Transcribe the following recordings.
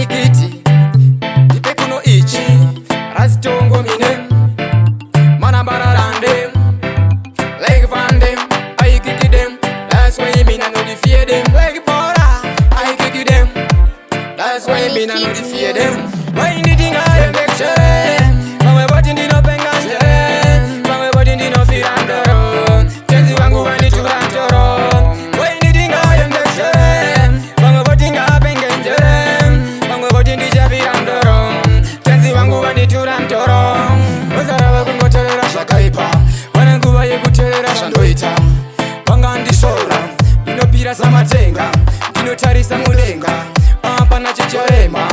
Onikidi Ipe kuno ichi Rise TONGO mine Mana bararande Like van them I kick them. That's why you mean I know the fear them. Like Bora I kick them. That's why you mean I know the fear them. Why the thing I am lecture From my body in no pengan From my body in no fear and doro Tenzi wangu wani churantoro. Why the thing I am lecture From my body in a pengan From my body in the javi and doro Tenzi wangu wani churantoro. Wazara wakungo telera shakaipa Wananguwa ye kutelera shandoita Wanga ndishora Inopira samatenga Inotarisa mulenga Pana chichorema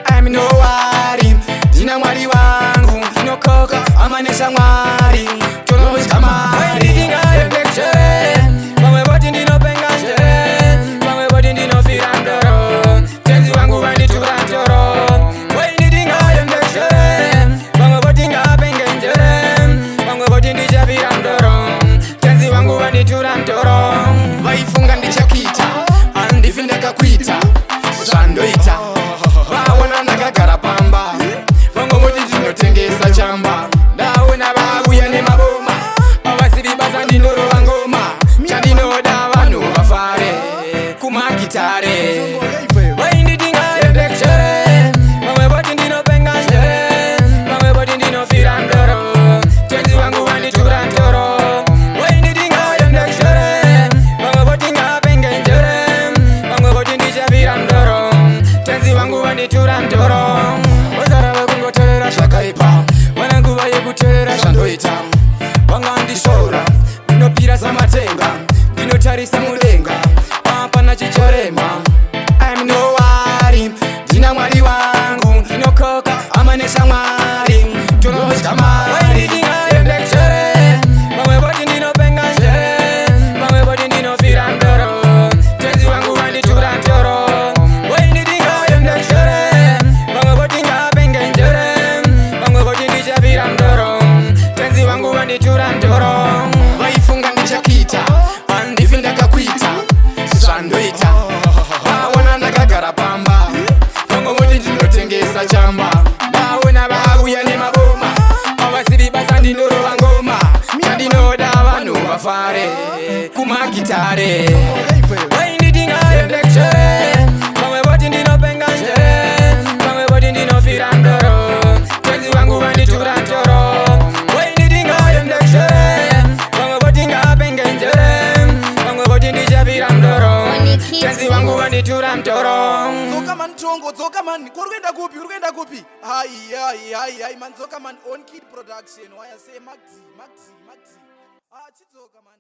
I'm no worry Dina mwari wangu Inokoka amanesha mwari Chono wishkamari Waidikinga yepekchere Pamwe boti ndino penganjere Pamwe boti ndino firandoro Tenzi wangu wandi churantoro Waidikinga yepekchere Pamwe boti nga pengenjere Pamwe boti ndija firandoro Tenzi wangu wandi churantoro Waifunga ndichakita Andifindeka kuita Shandoita Bawana nakagara pamba Bongo moti tinotengesa chamba Dauna babuya ne maboma Abasiri bazandi ndoro wangoma Chandinoda vanu vafare Kumakitare Wainditinga yepekchere Mamwe boti ndino penganjere Mamwe boti ndino firandoro Tenzi wangu wandi churantoro Wainditinga yepekchere Mamwe boti nga pengenjere Mamwe boti ndija firandoro Tenzi wangu wandi churantoro. Wazara wakungo telera shakaipa Wananguwa ye kutelera shandoita Wanga ndishora Inopira samatenga Inotarisa mulenga Pana chichorema I'm no worry Dina mwari wangu Inokoka amanesha mwari Chono wishkamari Waidikinga yepekchere Pamwe boti ndino penganjere Pamwe boti ndino firandoro Tenzi wangu wandi churantoro. Waidikinga yepekchere Pamwe boti nga pengenjere Pamwe boti ndija firandoro Tenzi wangu wandi churantoro. Waifunga ndichakita Andifindaka kuita Shandoita Bawana nakagara pamba Bongo moti tinotengesa chamba Dauna babuya ne maboma Abasiri bazandi ndoro wangoma Chandinoda vanu vafare Kumakitare Wainditinga yepekchere Pamwe boti ndino penganjere Pamwe boti ndino firandoro Tenzi wangu wandi churantoro. Wainditinga yepekchere Pamwe boti nga pengenjere Pamwe boti ndija firandoro Tenzi wangu wandi churantoro. Zoka man TONGO, zoka man, kurugenda kupi? Hai man, zoka man, OnikidMusiq production. Why I say Maxi. Chizoka man.